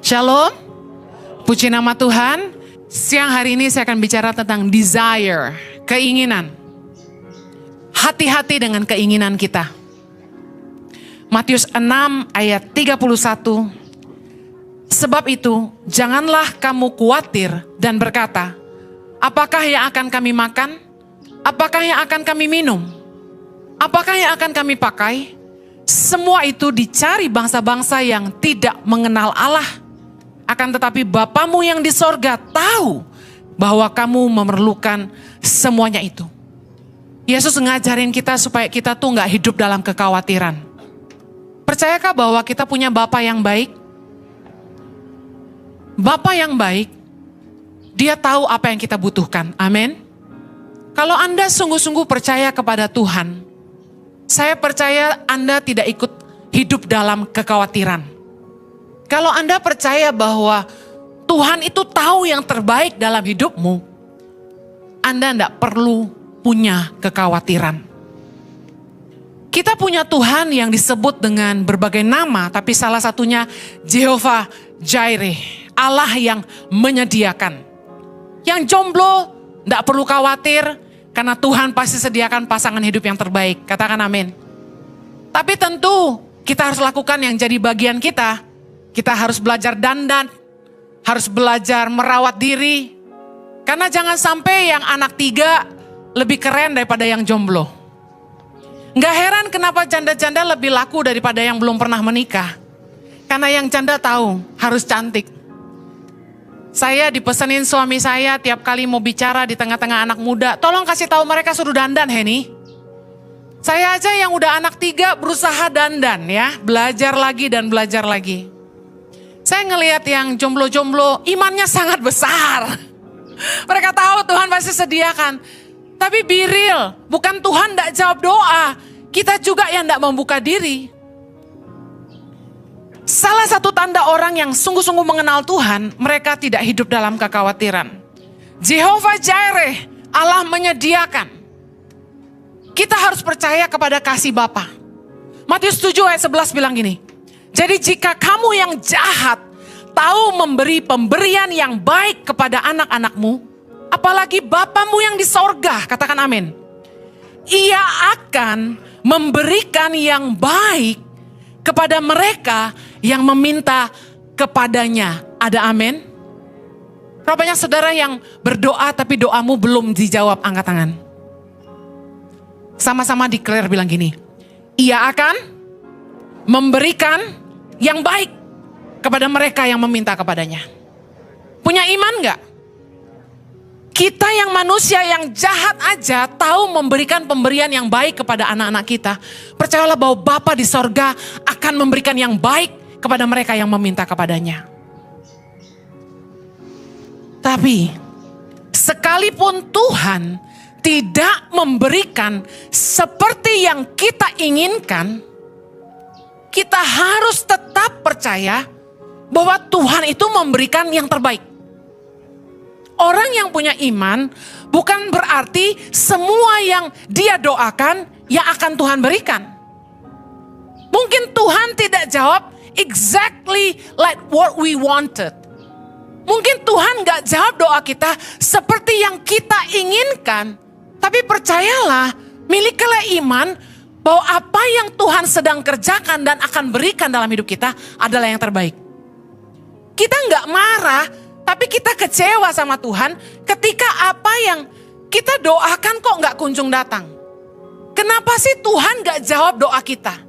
Shalom, puji nama Tuhan. Siang hari ini saya akan bicara tentang desire, keinginan. Hati-hati dengan keinginan kita. Matius 6 ayat 31. Sebab itu, janganlah kamu khawatir dan berkata, apakah yang akan kami makan? Apakah yang akan kami minum? Apakah yang akan kami pakai? Semua itu dicari bangsa-bangsa yang tidak mengenal Allah. Akan tetapi Bapamu yang di sorga tahu bahwa kamu memerlukan semuanya itu. Yesus ngajarin kita supaya kita tuh gak hidup dalam kekhawatiran. Percayakah bahwa kita punya Bapa yang baik? Bapa yang baik, Dia tahu apa yang kita butuhkan. Amin. Kalau Anda sungguh-sungguh percaya kepada Tuhan, saya percaya Anda tidak ikut hidup dalam kekhawatiran. Kalau Anda percaya bahwa Tuhan itu tahu yang terbaik dalam hidupmu, Anda tidak perlu punya kekhawatiran. Kita punya Tuhan yang disebut dengan berbagai nama, tapi salah satunya Jehovah Jireh, Allah yang menyediakan. Yang jomblo tidak perlu khawatir, karena Tuhan pasti sediakan pasangan hidup yang terbaik. Katakan amin. Tapi tentu kita harus lakukan yang jadi bagian kita. Kita harus belajar dandan, harus belajar merawat diri. Karena jangan sampai yang anak 3 lebih keren daripada yang jomblo. Nggak heran kenapa janda-janda lebih laku daripada yang belum pernah menikah. Karena yang janda tahu harus cantik. Saya dipesenin suami saya tiap kali mau bicara di tengah-tengah anak muda, tolong kasih tahu mereka suruh dandan, Henny. Saya aja yang udah anak 3 berusaha dandan ya, belajar lagi dan belajar lagi. Saya ngelihat yang jomblo-jomblo imannya sangat besar. Mereka tahu Tuhan pasti sediakan. Tapi be real, bukan Tuhan tidak jawab doa. Kita juga yang tidak membuka diri. Salah satu tanda orang yang sungguh-sungguh mengenal Tuhan, mereka tidak hidup dalam kekhawatiran. Jehovah Jireh, Allah menyediakan. Kita harus percaya kepada kasih Bapa. Matius 7 ayat 11 bilang gini. Jadi jika kamu yang jahat tahu memberi pemberian yang baik kepada anak-anakmu, apalagi Bapamu yang di sorga, katakan amin. Ia akan memberikan yang baik kepada mereka yang meminta kepadanya. Ada amin? Berapa banyak saudara yang berdoa tapi doamu belum dijawab? Angkat tangan. Sama-sama declare bilang gini. Ia akan memberikan yang baik kepada mereka yang meminta kepadanya. Punya iman gak? Kita yang manusia yang jahat aja tahu memberikan pemberian yang baik kepada anak-anak kita. Percayalah bahwa Bapa di sorga akan memberikan yang baik kepada mereka yang meminta kepadanya. Tapi sekalipun Tuhan tidak memberikan seperti yang kita inginkan, kita harus tetap percaya bahwa Tuhan itu memberikan yang terbaik. Orang yang punya iman bukan berarti semua yang dia doakan yang akan Tuhan berikan. Mungkin Tuhan tidak jawab exactly like what we wanted. Mungkin Tuhan gak jawab doa kita seperti yang kita inginkan. Tapi percayalah, milikilah iman bahwa apa yang Tuhan sedang kerjakan dan akan berikan dalam hidup kita adalah yang terbaik. Kita nggak marah, tapi kita kecewa sama Tuhan ketika apa yang kita doakan kok nggak kunjung datang. Kenapa sih Tuhan nggak jawab doa kita?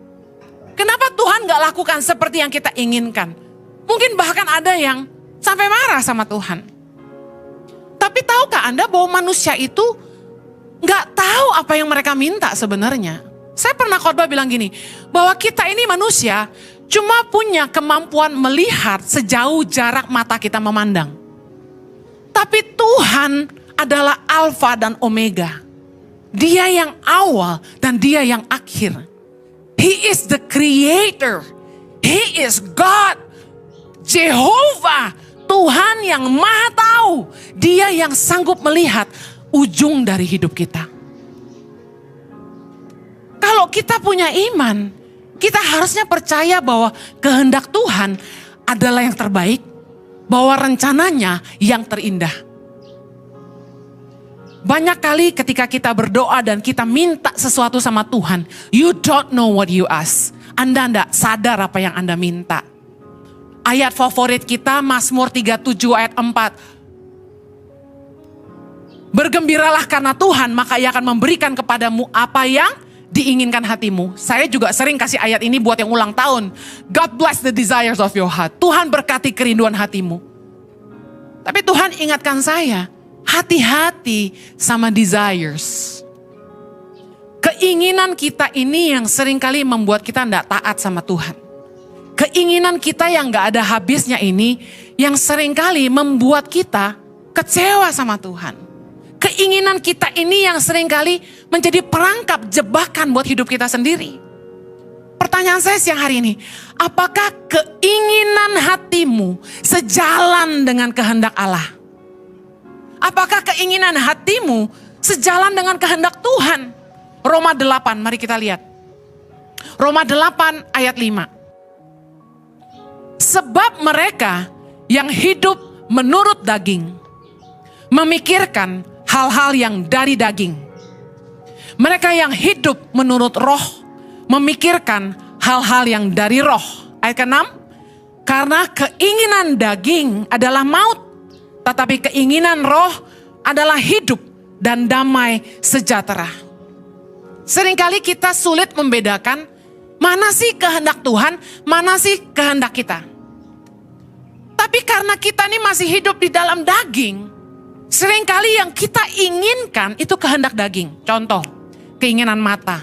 Kenapa Tuhan nggak lakukan seperti yang kita inginkan? Mungkin bahkan ada yang sampai marah sama Tuhan. Tapi tahukah Anda bahwa manusia itu nggak tahu apa yang mereka minta sebenarnya? Saya pernah khotbah bilang gini, bahwa kita ini manusia cuma punya kemampuan melihat sejauh jarak mata kita memandang. Tapi Tuhan adalah Alfa dan Omega. Dia yang awal dan Dia yang akhir. He is the creator. He is God. Jehovah, Tuhan yang maha tahu. Dia yang sanggup melihat ujung dari hidup kita. Kalau kita punya iman, kita harusnya percaya bahwa kehendak Tuhan adalah yang terbaik, bahwa rencananya yang terindah. Banyak kali ketika kita berdoa dan kita minta sesuatu sama Tuhan, you don't know what you ask. Anda tidak sadar apa yang Anda minta. Ayat favorit kita Mazmur 37 ayat 4. Bergembiralah karena Tuhan, maka Ia akan memberikan kepadamu apa yang diinginkan hatimu. Saya juga sering kasih ayat ini buat yang ulang tahun. God bless the desires of your heart. Tuhan berkati kerinduan hatimu. Tapi Tuhan ingatkan saya, hati-hati sama desires. Keinginan kita ini yang seringkali membuat kita tidak taat sama Tuhan. Keinginan kita yang gak ada habisnya ini yang seringkali membuat kita kecewa sama Tuhan. Keinginan kita ini yang seringkali menjadi perangkap jebakan buat hidup kita sendiri. Pertanyaan saya siang hari ini, apakah keinginan hatimu sejalan dengan kehendak Allah? Apakah keinginan hatimu sejalan dengan kehendak Tuhan? Roma 8, mari kita lihat. Roma 8 ayat 5. Sebab mereka yang hidup menurut daging, memikirkan hal-hal yang dari daging. Mereka yang hidup menurut roh, memikirkan hal-hal yang dari roh. Ayat ke-6. Karena keinginan daging adalah maut, tetapi keinginan roh adalah hidup dan damai sejahtera. Seringkali kita sulit membedakan mana sih kehendak Tuhan, mana sih kehendak kita. Tapi karena kita ini masih hidup di dalam daging, seringkali yang kita inginkan itu kehendak daging. Contoh, keinginan mata.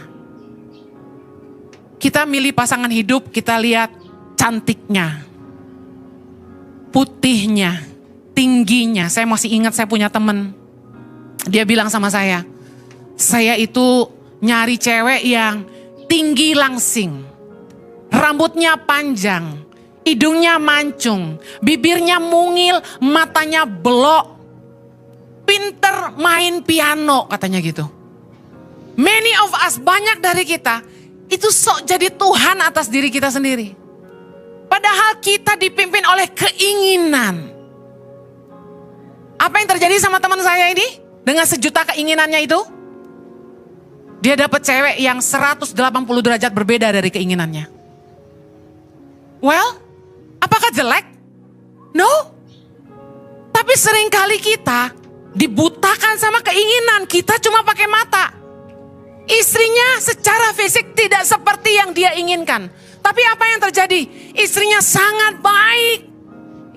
Kita milih pasangan hidup, kita lihat cantiknya, putihnya, tingginya. Saya masih ingat saya punya teman. Dia bilang sama saya itu nyari cewek yang tinggi langsing, rambutnya panjang, hidungnya mancung, bibirnya mungil, matanya belok, pinter main piano katanya gitu. Many of us, banyak dari kita itu sok jadi Tuhan atas diri kita sendiri. Padahal kita dipimpin oleh keinginan. Apa yang terjadi sama teman saya ini? Dengan sejuta keinginannya itu, dia dapat cewek yang 180 derajat berbeda dari keinginannya. Well, apakah jelek? No. Tapi seringkali kita dibutakan sama keinginan. Kita cuma pakai mata. Istrinya secara fisik tidak seperti yang dia inginkan. Tapi apa yang terjadi? Istrinya sangat baik.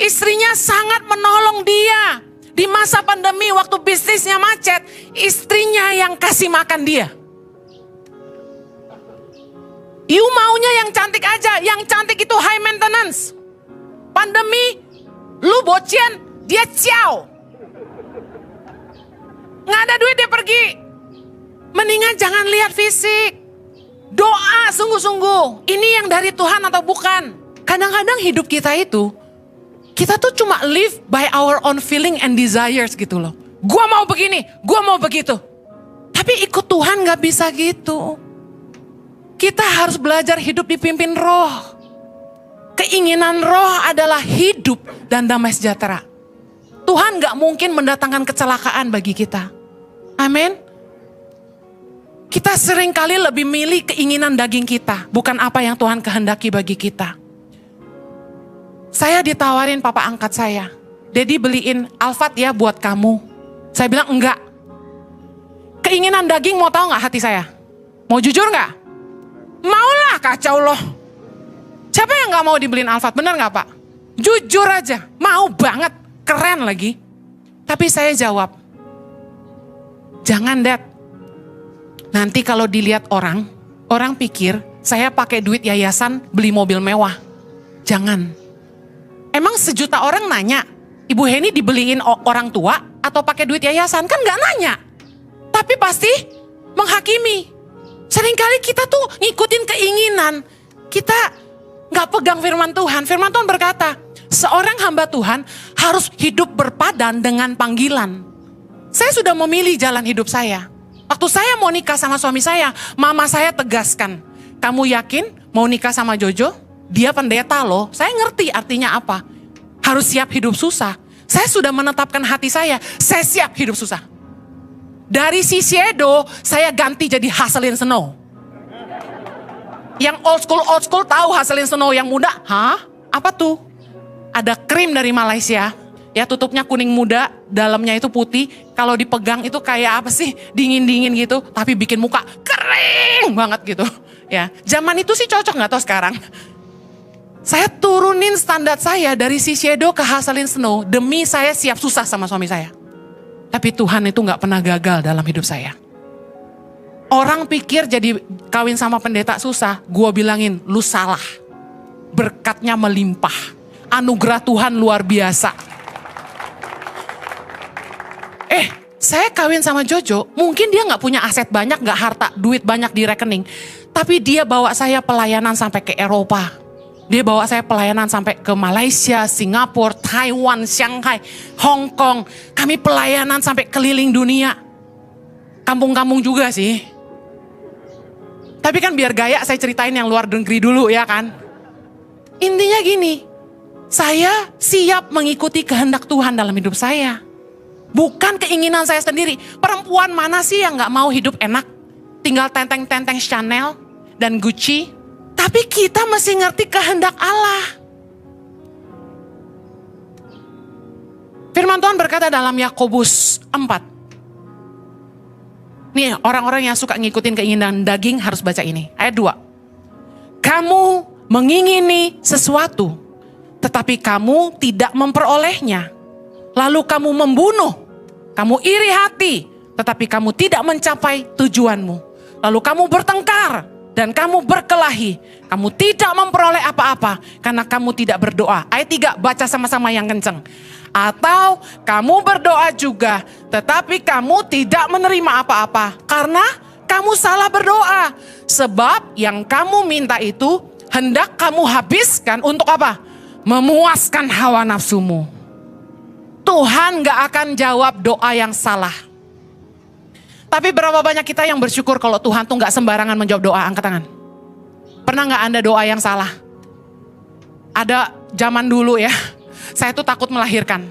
Istrinya sangat menolong dia. Di masa pandemi waktu bisnisnya macet, istrinya yang kasih makan dia. You maunya yang cantik aja, yang cantik itu high maintenance. Pandemi, lu bocian, dia ciao. Nggak ada duit dia pergi. Mendingan jangan lihat fisik. Doa sungguh-sungguh, ini yang dari Tuhan atau bukan. Kadang-kadang hidup kita itu, kita tuh cuma live by our own feeling and desires gitu loh. Gua mau begini, gua mau begitu. Tapi ikut Tuhan gak bisa gitu. Kita harus belajar hidup dipimpin roh. Keinginan roh adalah hidup dan damai sejahtera. Tuhan gak mungkin mendatangkan kecelakaan bagi kita. Amin. Kita seringkali lebih milih keinginan daging kita, bukan apa yang Tuhan kehendaki bagi kita. Saya ditawarin papa angkat saya, Dedi beliin Alphard ya buat kamu. Saya bilang enggak. Keinginan daging mau tahu gak hati saya? Mau jujur gak? Maulah, kacau loh. Siapa yang gak mau dibeliin Alphard? Bener gak Pak? Jujur aja, mau banget, keren lagi. Tapi saya jawab, jangan Dad. Nanti kalau dilihat orang pikir saya pakai duit yayasan beli mobil mewah. Jangan. Emang sejuta orang nanya, Ibu Heni dibeliin orang tua atau pakai duit yayasan? Kan gak nanya. Tapi pasti menghakimi. Seringkali kita tuh ngikutin keinginan. Kita gak pegang firman Tuhan. Firman Tuhan berkata, seorang hamba Tuhan harus hidup berpadan dengan panggilan. Saya sudah memilih jalan hidup saya. Waktu saya mau nikah sama suami saya, mama saya tegaskan, kamu yakin mau nikah sama Jojo? dia pendeta loh, saya ngerti artinya apa. Harus siap hidup susah. Saya sudah menetapkan hati saya siap hidup susah. Dari Shiseido, saya ganti jadi Haselin Snow. Yang old school tahu Haselin Snow, yang muda, hah? Apa tuh? Ada krim dari Malaysia, ya tutupnya kuning muda, dalamnya itu putih. Kalau dipegang itu kayak apa sih? Dingin-dingin gitu, tapi bikin muka kering banget gitu. Ya, zaman itu sih cocok, nggak tahu sekarang. Saya turunin standar saya dari Shiseido ke Haselin Snow demi saya siap susah sama suami saya. Tapi Tuhan itu gak pernah gagal dalam hidup saya. Orang pikir jadi kawin sama pendeta susah, gue bilangin lu salah. Berkatnya melimpah, anugerah Tuhan luar biasa. Saya kawin sama Jojo, mungkin dia gak punya aset banyak, gak harta, duit banyak di rekening. Tapi dia bawa saya pelayanan sampai ke Eropa. Dia bawa saya pelayanan sampai ke Malaysia, Singapura, Taiwan, Shanghai, Hong Kong. Kami pelayanan sampai keliling dunia. Kampung-kampung juga sih. Tapi kan biar gaya saya ceritain yang luar negeri dulu ya kan. Intinya gini, saya siap mengikuti kehendak Tuhan dalam hidup saya. Bukan keinginan saya sendiri. Perempuan mana sih yang gak mau hidup enak? Tinggal tenteng-tenteng Chanel dan Gucci. Tapi kita mesti ngerti kehendak Allah. Firman Tuhan berkata dalam Yakobus 4. Nih orang-orang yang suka ngikutin keinginan daging harus baca ini. Ayat 2. Kamu mengingini sesuatu, tetapi kamu tidak memperolehnya. Lalu kamu membunuh. Kamu iri hati, tetapi kamu tidak mencapai tujuanmu. Lalu kamu bertengkar. Dan kamu berkelahi, kamu tidak memperoleh apa-apa karena kamu tidak berdoa. Ayat 3, baca sama-sama yang kenceng. Atau kamu berdoa juga, tetapi kamu tidak menerima apa-apa karena kamu salah berdoa. Sebab yang kamu minta itu hendak kamu habiskan untuk apa? Memuaskan hawa nafsumu. Tuhan gak akan jawab doa yang salah. Tapi berapa banyak kita yang bersyukur kalau Tuhan tuh gak sembarangan menjawab doa? Angkat tangan. Pernah gak Anda doa yang salah? Ada zaman dulu ya, saya tuh takut melahirkan.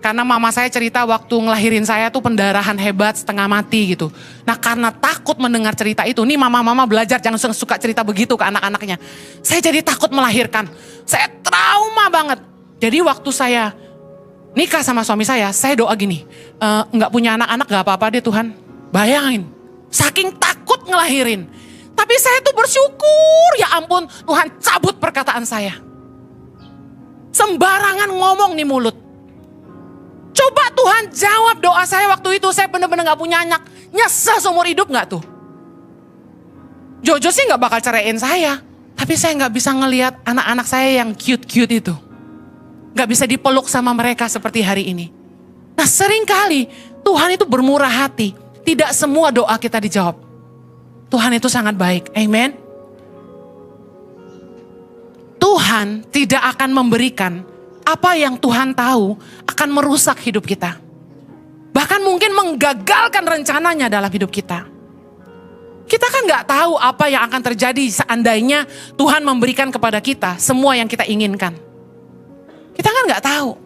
Karena mama saya cerita waktu ngelahirin saya tuh pendarahan hebat, setengah mati gitu. Nah karena takut mendengar cerita itu, nih mama-mama belajar jangan suka cerita begitu ke anak-anaknya. Saya jadi takut melahirkan. Saya trauma banget. Jadi waktu saya nikah sama suami saya doa gini, gak punya anak-anak gak apa-apa deh Tuhan. Bayangin, saking takut ngelahirin. Tapi saya tuh bersyukur, ya ampun Tuhan cabut perkataan saya. Sembarangan ngomong nih mulut. Coba Tuhan jawab doa saya waktu itu, saya bener-bener gak punya anak. Nyesel seumur hidup gak tuh? Jojo sih gak bakal ceraiin saya. Tapi saya gak bisa ngelihat anak-anak saya yang cute-cute itu. Gak bisa dipeluk sama mereka seperti hari ini. Nah seringkali Tuhan itu bermurah hati. Tidak semua doa kita dijawab. Tuhan itu sangat baik. Amen. Tuhan tidak akan memberikan apa yang Tuhan tahu akan merusak hidup kita. Bahkan mungkin menggagalkan rencananya dalam hidup kita. Kita kan gak tahu apa yang akan terjadi seandainya Tuhan memberikan kepada kita semua yang kita inginkan. Kita kan gak tahu.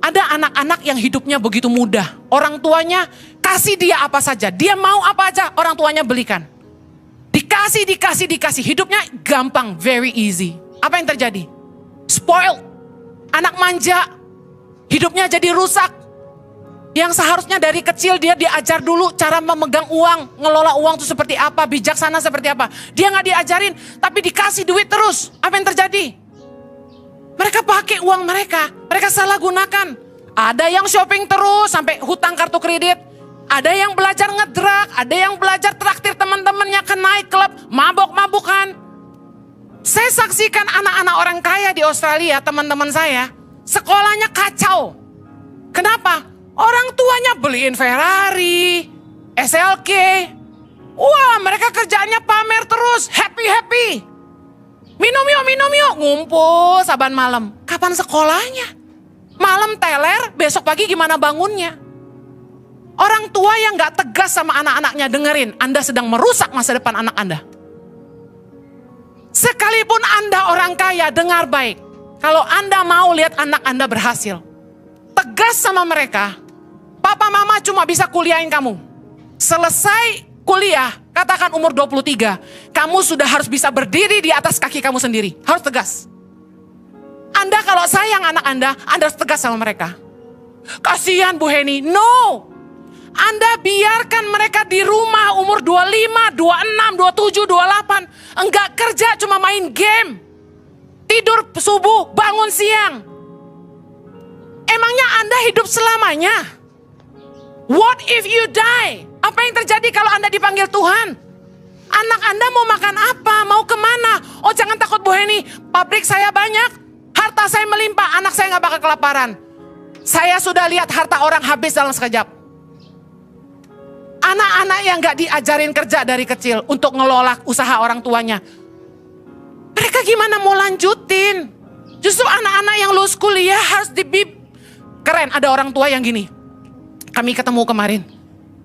Ada anak-anak yang hidupnya begitu mudah. Orang tuanya kasih dia apa saja. Dia mau apa aja, orang tuanya belikan. Dikasih. Hidupnya gampang, very easy. Apa yang terjadi? Spoiled. Anak manja. Hidupnya jadi rusak. Yang seharusnya dari kecil dia diajar dulu cara memegang uang. Ngelola uang itu seperti apa, bijaksana seperti apa. Dia gak diajarin, tapi dikasih duit terus. Apa yang terjadi? Mereka pakai uang mereka salah gunakan. Ada yang shopping terus sampai hutang kartu kredit. Ada yang belajar ngedrak, ada yang belajar traktir teman-temannya ke nightclub, mabok-mabukan. Saya saksikan anak-anak orang kaya di Australia, teman-teman saya, sekolahnya kacau. Kenapa? Orang tuanya beliin Ferrari, SLK. Wah, mereka kerjaannya pamer terus, happy. Minum yuk, ngumpul saban malam. Kapan sekolahnya? Malam teler, besok pagi gimana bangunnya? Orang tua yang gak tegas sama anak-anaknya, dengerin, Anda sedang merusak masa depan anak Anda. Sekalipun Anda orang kaya, dengar baik. Kalau Anda mau lihat anak Anda berhasil, tegas sama mereka, papa mama cuma bisa kuliahin kamu. Selesai kuliah, katakan umur 23, kamu sudah harus bisa berdiri di atas kaki kamu sendiri. Harus tegas. Anda kalau sayang anak Anda harus tegas sama mereka. Kasihan Bu Heni, no. Anda biarkan mereka di rumah umur 25, 26, 27, 28. Enggak kerja, cuma main game. Tidur subuh, bangun siang. Emangnya Anda hidup selamanya? What if you die? Apa yang terjadi kalau Anda dipanggil Tuhan? Anak Anda mau makan apa? Mau kemana? Oh jangan takut Bu Heni, pabrik saya banyak, harta saya melimpah, anak saya gak bakal kelaparan. Saya sudah lihat harta orang habis dalam sekejap. Anak-anak yang gak diajarin kerja dari kecil untuk ngelola usaha orang tuanya, mereka gimana mau lanjutin? Justru anak-anak yang lulus kuliah harus dibib. Keren, ada orang tua yang gini. Kami ketemu kemarin.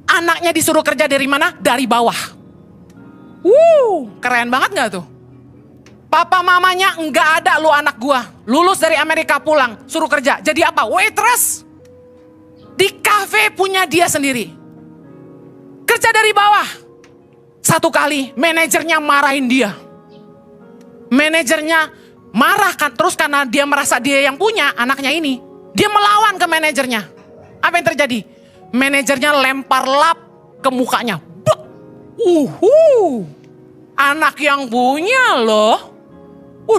Anaknya disuruh kerja dari mana? Dari bawah. Keren banget gak tuh? Papa mamanya enggak ada lu anak gua. Lulus dari Amerika pulang, suruh kerja. Jadi apa? Waitress. Di kafe punya dia sendiri. Kerja dari bawah. Satu kali manajernya marahin dia. Manajernya marah kan terus karena dia merasa dia yang punya anaknya ini. Dia melawan ke manajernya. Apa yang terjadi? Manajernya lempar lap ke mukanya. Anak yang punya loh.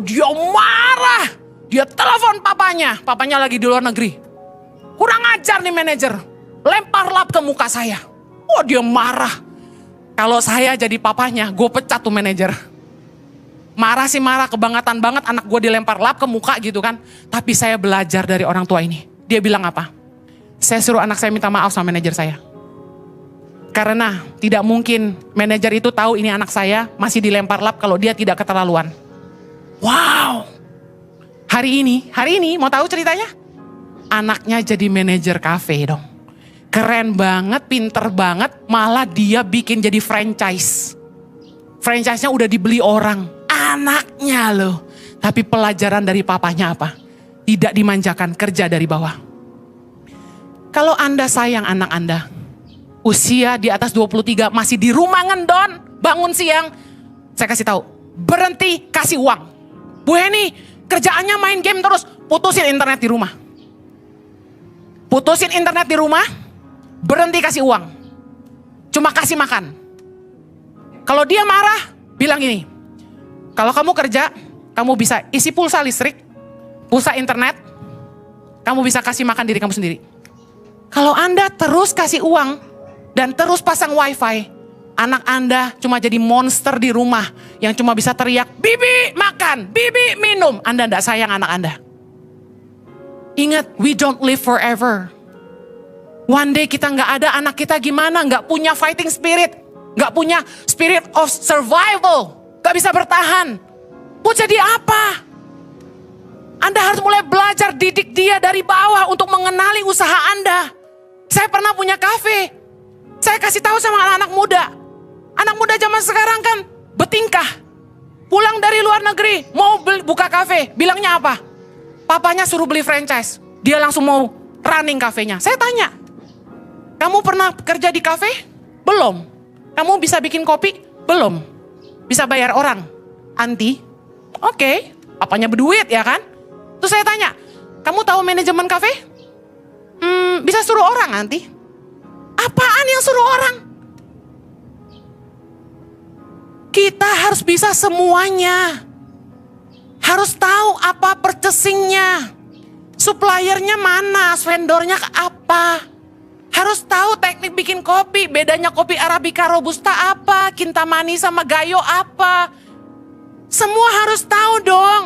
Dia marah. Dia telepon papanya. Papanya lagi di luar negeri. Kurang ajar nih manajer. Lempar lap ke muka saya. Dia marah. Kalau saya jadi papanya, gue pecat tuh manajer. Marah sih marah, kebangetan banget anak gue dilempar lap ke muka gitu kan. Tapi saya belajar dari orang tua ini. Dia bilang apa? Saya suruh anak saya minta maaf sama manajer saya. Karena tidak mungkin manajer itu tahu ini anak saya masih dilempar lap kalau dia tidak keterlaluan. Wow. Hari ini mau tahu ceritanya? Anaknya jadi manajer kafe dong. Keren banget, pinter banget, malah dia bikin jadi franchise. Franchise-nya udah dibeli orang, anaknya loh. Tapi pelajaran dari papanya apa? Tidak dimanjakan, kerja dari bawah. Kalau Anda sayang anak Anda, usia di atas 23 masih di rumah ngendon, bangun siang, saya kasih tahu, berhenti kasih uang. Bu Heni, kerjaannya main game terus, putusin internet di rumah. Putusin internet di rumah. Berhenti kasih uang. Cuma kasih makan. Kalau dia marah, bilang gini. Kalau kamu kerja, kamu bisa isi pulsa listrik, pulsa internet, kamu bisa kasih makan diri kamu sendiri. Kalau Anda terus kasih uang, dan terus pasang wifi, anak Anda cuma jadi monster di rumah, yang cuma bisa teriak, bibi makan, bibi minum. Anda tidak sayang anak Anda. Ingat, we don't live forever. One day kita nggak ada, anak kita gimana? Nggak punya fighting spirit, nggak punya spirit of survival, nggak bisa bertahan. Mau jadi apa? Anda harus mulai belajar didik dia dari bawah untuk mengenali usaha Anda. Saya pernah punya kafe. Saya kasih tahu sama anak-anak muda. Anak muda zaman sekarang kan bertingkah. Pulang dari luar negeri, mau buka kafe. Bilangnya apa? Papanya suruh beli franchise. Dia langsung mau running kafenya. Saya tanya, kamu pernah kerja di kafe? Belum. Kamu bisa bikin kopi? Belum. Bisa bayar orang? Anti? Oke. Papanya berduit ya kan? Terus saya tanya, kamu tahu manajemen kafe? Bisa suruh orang nanti. Apaan yang suruh orang? Kita harus bisa semuanya. Harus tahu apa purchasingnya. Suppliernya mana, vendornya apa. Harus tahu teknik bikin kopi, bedanya kopi Arabica Robusta apa, Kintamani sama Gayo apa. Semua harus tahu dong.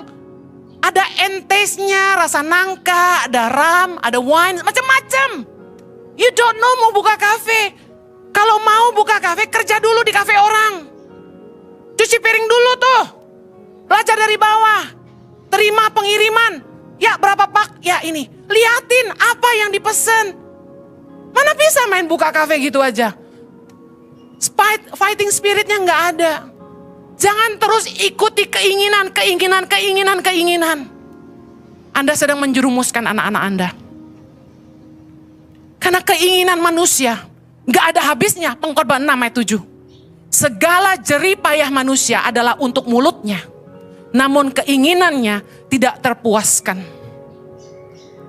Ada taste-nya, rasa nangka, ada ram, ada wine, macam-macam. You don't know mau buka kafe. Kalau mau buka kafe, kerja dulu di kafe orang. Cuci piring dulu tuh. Belajar dari bawah. Terima pengiriman. Ya berapa pak? Ya ini. Liatin apa yang dipesan. Mana bisa main buka kafe gitu aja. Fighting spiritnya nggak ada. Jangan terus ikuti keinginan. Anda sedang menjerumuskan anak-anak Anda. Karena keinginan manusia gak ada habisnya. Pengkhotbah 6 ayat 7. Segala jerih payah manusia adalah untuk mulutnya, namun keinginannya tidak terpuaskan.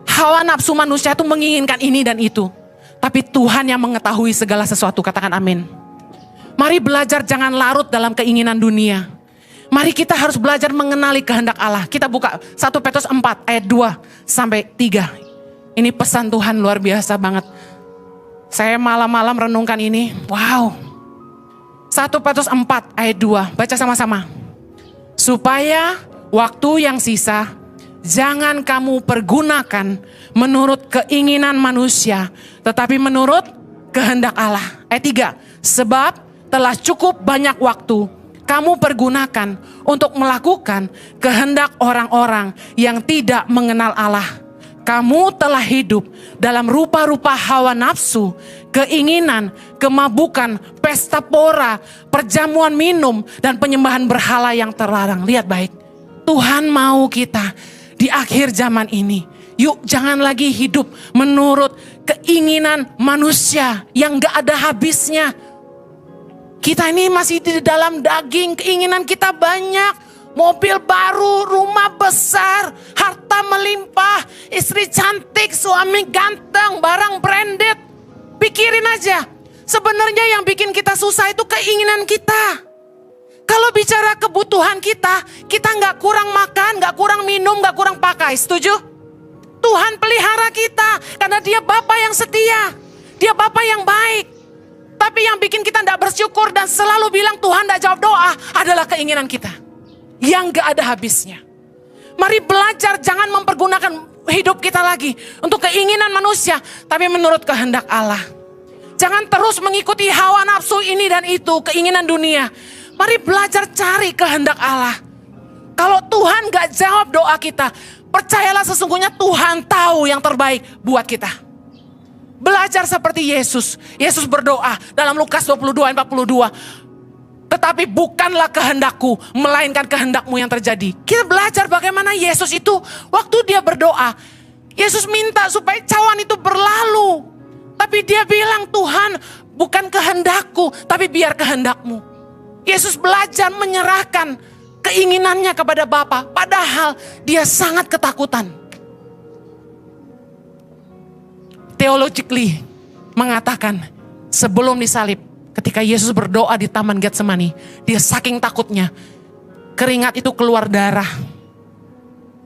Hawa nafsu manusia itu menginginkan ini dan itu. Tapi Tuhan yang mengetahui segala sesuatu, katakan amin. Mari belajar jangan larut dalam keinginan dunia. Mari kita harus belajar mengenali kehendak Allah. Kita buka 1 Petrus 4 ayat 2 sampai 3. Ini pesan Tuhan luar biasa banget. Saya malam-malam renungkan ini. Wow. 1 Petrus 4 ayat 2. Baca sama-sama. Supaya waktu yang sisa jangan kamu pergunakan menurut keinginan manusia, tetapi menurut kehendak Allah. Ayat 3. Sebab telah cukup banyak waktu kamu pergunakan untuk melakukan kehendak orang-orang yang tidak mengenal Allah. Kamu telah hidup dalam rupa-rupa hawa nafsu, keinginan, kemabukan, pesta pora, perjamuan minum, dan penyembahan berhala yang terlarang. Lihat baik, Tuhan mau kita di akhir zaman ini, yuk jangan lagi hidup menurut keinginan manusia yang gak ada habisnya. Kita ini masih di dalam daging, keinginan kita banyak. Mobil baru, rumah besar, harta melimpah, istri cantik, suami ganteng, barang branded. Pikirin aja, sebenarnya yang bikin kita susah itu keinginan kita. Kalau bicara kebutuhan kita gak kurang makan, gak kurang minum, gak kurang pakai, setuju? Tuhan pelihara kita, karena Dia Bapa yang setia, Dia Bapa yang baik. Tapi yang bikin kita gak bersyukur dan selalu bilang Tuhan gak jawab doa adalah keinginan kita yang gak ada habisnya. Mari belajar jangan mempergunakan hidup kita lagi untuk keinginan manusia, tapi menurut kehendak Allah. Jangan terus mengikuti hawa nafsu ini dan itu, keinginan dunia. Mari belajar cari kehendak Allah. Kalau Tuhan gak jawab doa kita, percayalah sesungguhnya Tuhan tahu yang terbaik buat kita. Belajar seperti Yesus. Yesus berdoa dalam Lukas 22 ayat 42. Tetapi bukanlah kehendakku, melainkan kehendakmu yang terjadi. Kita belajar bagaimana Yesus itu waktu Dia berdoa. Yesus minta supaya cawan itu berlalu. Tapi Dia bilang, Tuhan bukan kehendakku, tapi biar kehendakmu. Yesus belajar menyerahkan keinginannya kepada Bapa. Padahal Dia sangat ketakutan. Theologically mengatakan sebelum disalib, ketika Yesus berdoa di Taman Getsemani, Dia saking takutnya, keringat itu keluar darah.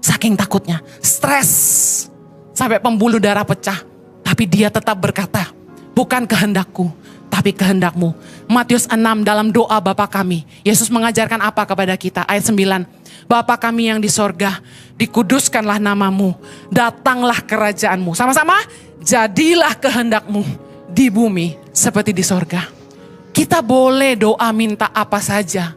Saking takutnya, stres, sampai pembuluh darah pecah. Tapi Dia tetap berkata, bukan kehendakku, tapi kehendakmu. Matius 6 dalam doa Bapa kami, Yesus mengajarkan apa kepada kita? Ayat 9, Bapa kami yang di sorga, dikuduskanlah namamu, datanglah kerajaanmu. Sama-sama, jadilah kehendakmu di bumi seperti di sorga. Kita boleh doa minta apa saja.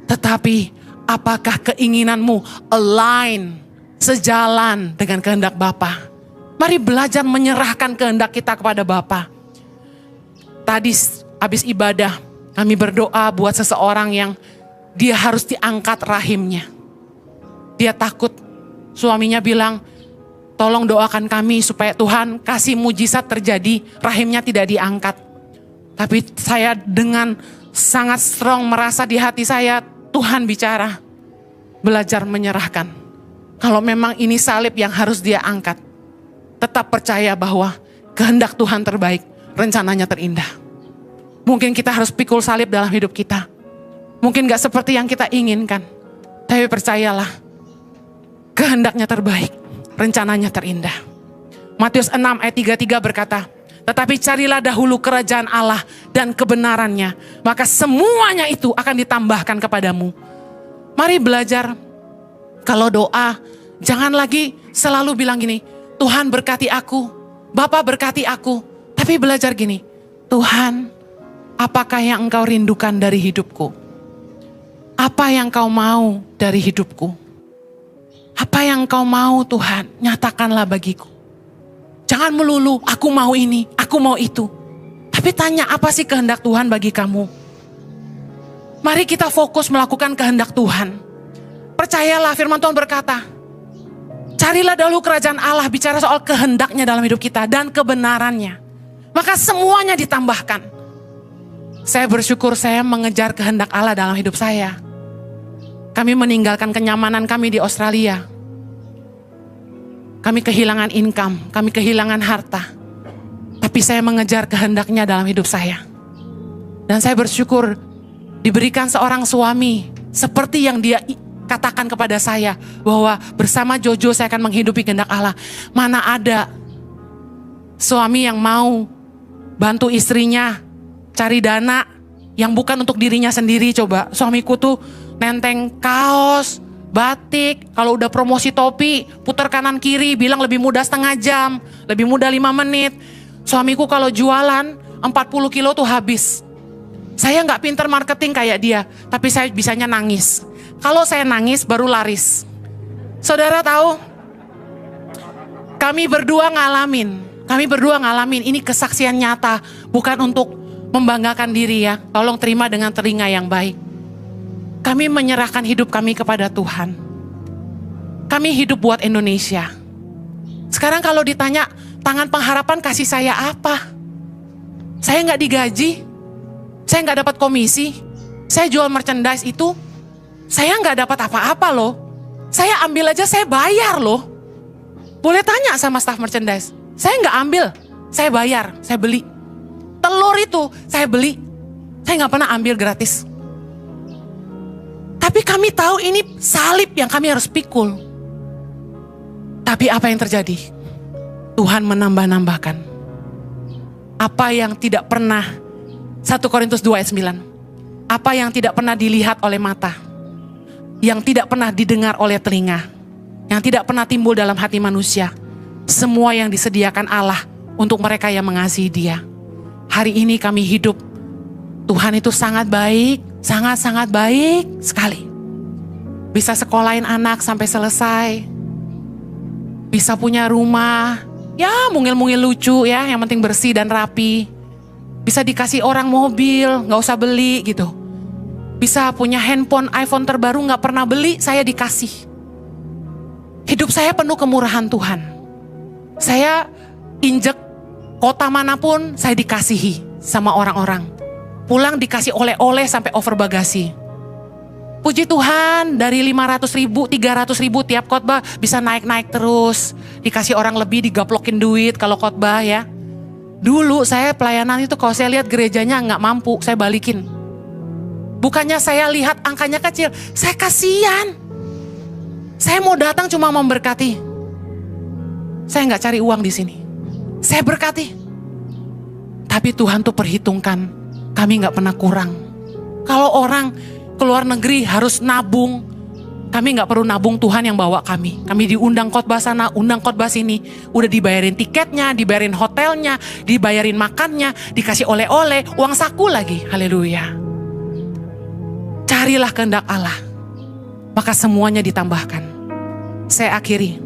Tetapi apakah keinginanmu align, sejalan dengan kehendak Bapa? Mari belajar menyerahkan kehendak kita kepada Bapa. Tadi habis ibadah kami berdoa buat seseorang yang dia harus diangkat rahimnya. Dia takut, suaminya bilang, tolong doakan kami supaya Tuhan kasih mujizat terjadi, rahimnya tidak diangkat. Tapi saya dengan sangat strong merasa di hati saya, Tuhan bicara. Belajar menyerahkan. Kalau memang ini salib yang harus dia angkat, tetap percaya bahwa kehendak Tuhan terbaik, rencananya terindah. Mungkin kita harus pikul salib dalam hidup kita. Mungkin gak seperti yang kita inginkan. Tapi percayalah, kehendaknya terbaik, rencananya terindah. Matius 6 ayat 33 berkata, tetapi carilah dahulu kerajaan Allah dan kebenarannya, maka semuanya itu akan ditambahkan kepadamu. Mari belajar, kalau doa, jangan lagi selalu bilang gini, Tuhan berkati aku, Bapa berkati aku. Tapi belajar gini, Tuhan, apakah yang Engkau rindukan dari hidupku? Apa yang Kau mau dari hidupku? Apa yang Kau mau Tuhan, nyatakanlah bagiku. Jangan melulu, aku mau ini, aku mau itu. Tapi tanya, apa sih kehendak Tuhan bagi kamu? Mari kita fokus melakukan kehendak Tuhan. Percayalah, firman Tuhan berkata, carilah dahulu kerajaan Allah, bicara soal kehendaknya dalam hidup kita dan kebenarannya. Maka semuanya ditambahkan. Saya bersyukur saya mengejar kehendak Allah dalam hidup saya. Kami meninggalkan kenyamanan kami di Australia. Kami kehilangan income, kami kehilangan harta. Tapi saya mengejar kehendaknya dalam hidup saya. Dan saya bersyukur diberikan seorang suami seperti yang dia katakan kepada saya, bahwa bersama Jojo saya akan menghidupi kehendak Allah. Mana ada suami yang mau bantu istrinya cari dana yang bukan untuk dirinya sendiri. Coba, suamiku tuh nenteng kaos, batik, kalau udah promosi topi, putar kanan kiri, bilang lebih mudah setengah jam, lebih mudah 5 menit. Suamiku kalau jualan 40 kilo tuh habis. Saya gak pinter marketing kayak dia, tapi saya bisanya nangis. Kalau saya nangis baru laris. Saudara tahu, kami berdua ngalamin, ini kesaksian nyata, bukan untuk membanggakan diri ya. Tolong terima dengan telinga yang baik. Kami menyerahkan hidup kami kepada Tuhan. Kami hidup buat Indonesia. Sekarang kalau ditanya, tangan pengharapan kasih saya apa? Saya gak digaji, saya gak dapat komisi, saya jual merchandise itu, saya gak dapat apa-apa loh. Saya ambil aja, saya bayar loh. Boleh tanya sama staff merchandise, saya gak ambil, saya bayar, saya beli. Telur itu saya beli, saya gak pernah ambil gratis. Tapi kami tahu ini salib yang kami harus pikul. Tapi apa yang terjadi? Tuhan menambah-nambahkan. Apa yang tidak pernah, 1 Korintus 2 ayat 9. Apa yang tidak pernah dilihat oleh mata, yang tidak pernah didengar oleh telinga, yang tidak pernah timbul dalam hati manusia. Semua yang disediakan Allah untuk mereka yang mengasihi Dia. Hari ini kami hidup, Tuhan itu sangat baik, sangat-sangat baik sekali. Bisa sekolahin anak sampai selesai. Bisa punya rumah, ya mungil-mungil lucu ya, yang penting bersih dan rapi. Bisa dikasih orang mobil, gak usah beli gitu. Bisa punya handphone, iPhone terbaru, gak pernah beli, saya dikasih. Hidup saya penuh kemurahan Tuhan. Saya injek kota manapun, saya dikasihi sama orang-orang. Pulang dikasih oleh-oleh sampai over bagasi. Puji Tuhan, dari 500.000, 300.000 tiap khotbah bisa naik-naik terus. Dikasih orang lebih, digaplokin duit kalau khotbah ya. Dulu saya pelayanan itu kalau saya lihat gerejanya gak mampu, saya balikin. Bukannya saya lihat angkanya kecil, saya kasihan. Saya mau datang cuma memberkati. Saya gak cari uang di sini. Saya berkati. Tapi Tuhan tuh perhitungkan, kami gak pernah kurang. Kalau orang keluar negeri harus nabung, kami gak perlu nabung, Tuhan yang bawa kami. Kami diundang khotbah sana, undang khotbah sini. Udah dibayarin tiketnya, dibayarin hotelnya, dibayarin makannya, dikasih oleh-oleh, uang saku lagi. Haleluya. Carilah kehendak Allah, maka semuanya ditambahkan. Saya akhiri,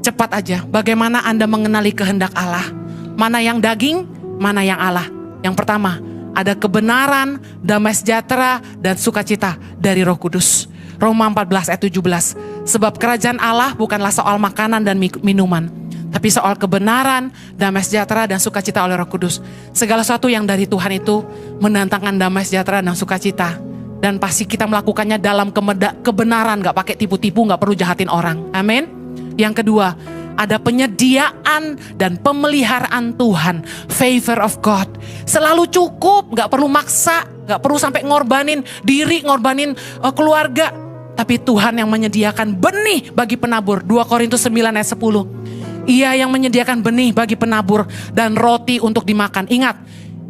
cepat aja. Bagaimana Anda mengenali kehendak Allah? Mana yang daging, mana yang Allah? Yang pertama, ada kebenaran, damai sejahtera, dan sukacita dari Roh Kudus. Roma 14 ayat 17. Sebab kerajaan Allah bukanlah soal makanan dan minuman, tapi soal kebenaran, damai sejahtera, dan sukacita oleh Roh Kudus. Segala sesuatu yang dari Tuhan itu mendatangkan damai sejahtera dan sukacita. Dan pasti kita melakukannya dalam kebenaran, gak pakai tipu-tipu, gak perlu jahatin orang. Amin. Yang kedua, ada penyediaan dan pemeliharaan Tuhan, favor of God. Selalu cukup, gak perlu maksa, gak perlu sampai ngorbanin diri, ngorbanin keluarga. Tapi Tuhan yang menyediakan benih bagi penabur. 2 Korintus 9 ayat 10. Ia yang menyediakan benih bagi penabur dan roti untuk dimakan. Ingat,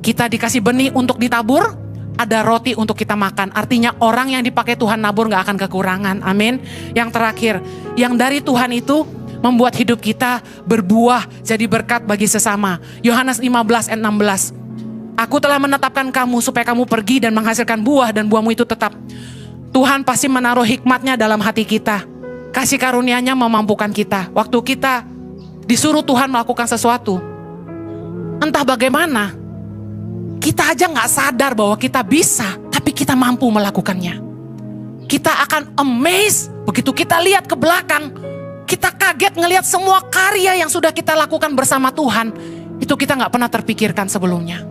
kita dikasih benih untuk ditabur, ada roti untuk kita makan. Artinya orang yang dipakai Tuhan nabur gak akan kekurangan. Amin. Yang terakhir, yang dari Tuhan itu membuat hidup kita berbuah jadi berkat bagi sesama. Yohanes 15 ayat 16. Aku telah menetapkan kamu supaya kamu pergi dan menghasilkan buah, dan buahmu itu tetap. Tuhan pasti menaruh hikmatnya dalam hati kita. Kasih karunia-Nya memampukan kita. Waktu kita disuruh Tuhan melakukan sesuatu, entah bagaimana, kita aja gak sadar bahwa kita bisa, tapi kita mampu melakukannya. Kita akan amazed begitu kita lihat ke belakang. Kita kaget ngelihat semua karya yang sudah kita lakukan bersama Tuhan. Itu kita gak pernah terpikirkan sebelumnya.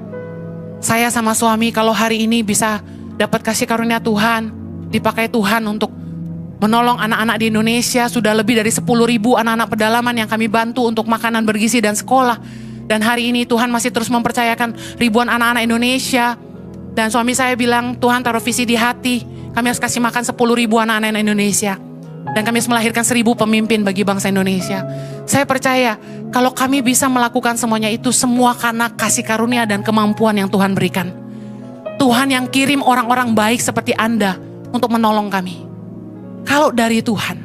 Saya sama suami kalau hari ini bisa dapat kasih karunia Tuhan, dipakai Tuhan untuk menolong anak-anak di Indonesia. Sudah lebih dari 10.000 anak-anak pedalaman yang kami bantu untuk makanan bergizi dan sekolah. Dan hari ini Tuhan masih terus mempercayakan ribuan anak-anak Indonesia. Dan suami saya bilang, Tuhan taruh visi di hati. Kami harus kasih makan 10.000 anak-anak Indonesia. Dan kami harus melahirkan 1.000 pemimpin bagi bangsa Indonesia. Saya percaya kalau kami bisa melakukan semuanya itu semua karena kasih karunia dan kemampuan yang Tuhan berikan. Tuhan yang kirim orang-orang baik seperti Anda untuk menolong kami. Kalau dari Tuhan,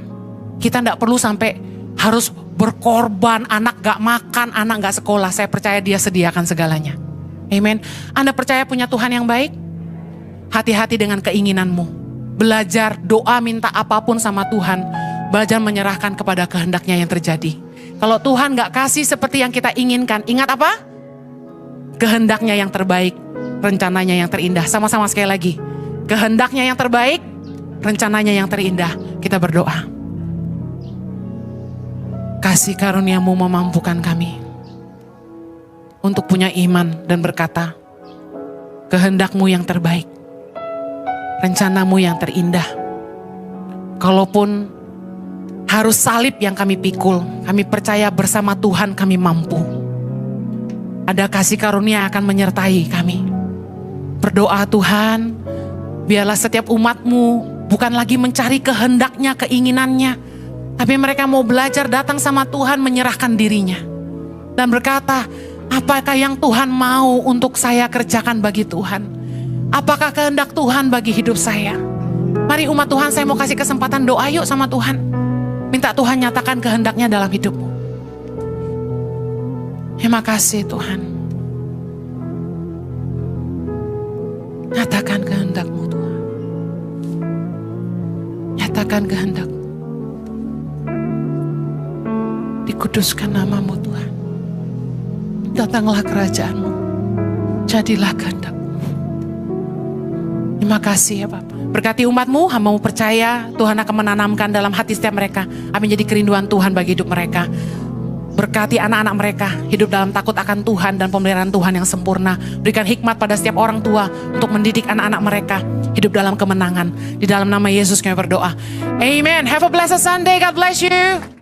kita tidak perlu sampai harus berkorban, anak gak makan, anak gak sekolah. Saya percaya Dia sediakan segalanya. Amen. Anda percaya punya Tuhan yang baik? Hati-hati dengan keinginanmu. Belajar doa minta apapun sama Tuhan. Belajar menyerahkan kepada kehendaknya yang terjadi. Kalau Tuhan gak kasih seperti yang kita inginkan, ingat apa? Kehendaknya yang terbaik, rencananya yang terindah. Sama-sama sekali lagi. Kehendaknya yang terbaik, rencananya yang terindah. Kita berdoa. Kasih karuniamu memampukan kami untuk punya iman dan berkata, kehendakmu yang terbaik, rencanamu yang terindah. Kalaupun harus salib yang kami pikul, kami percaya bersama Tuhan kami mampu. Ada kasih karunia akan menyertai kami. Berdoa Tuhan, biarlah setiap umatmu bukan lagi mencari kehendaknya, keinginannya, tapi mereka mau belajar datang sama Tuhan, menyerahkan dirinya. Dan berkata, apakah yang Tuhan mau untuk saya kerjakan bagi Tuhan? Apakah kehendak Tuhan bagi hidup saya? Mari umat Tuhan, saya mau kasih kesempatan doa yuk sama Tuhan. Minta Tuhan nyatakan kehendaknya dalam hidupmu. Terima kasih Tuhan. Nyatakan kehendakmu Tuhan. Nyatakan kehendakmu. Dikuduskan namamu Tuhan. Datanglah kerajaanmu. Jadilah kehendak-Mu. Terima kasih ya Bapak. Berkati umatmu, hamba-Mu percaya Tuhan akan menanamkan dalam hati setiap mereka apa yang jadi kerinduan Tuhan bagi hidup mereka. Berkati anak-anak mereka hidup dalam takut akan Tuhan dan pemeliharaan Tuhan yang sempurna. Berikan hikmat pada setiap orang tua untuk mendidik anak-anak mereka hidup dalam kemenangan. Di dalam nama Yesus kami berdoa. Amen. Have a blessed Sunday. God bless you.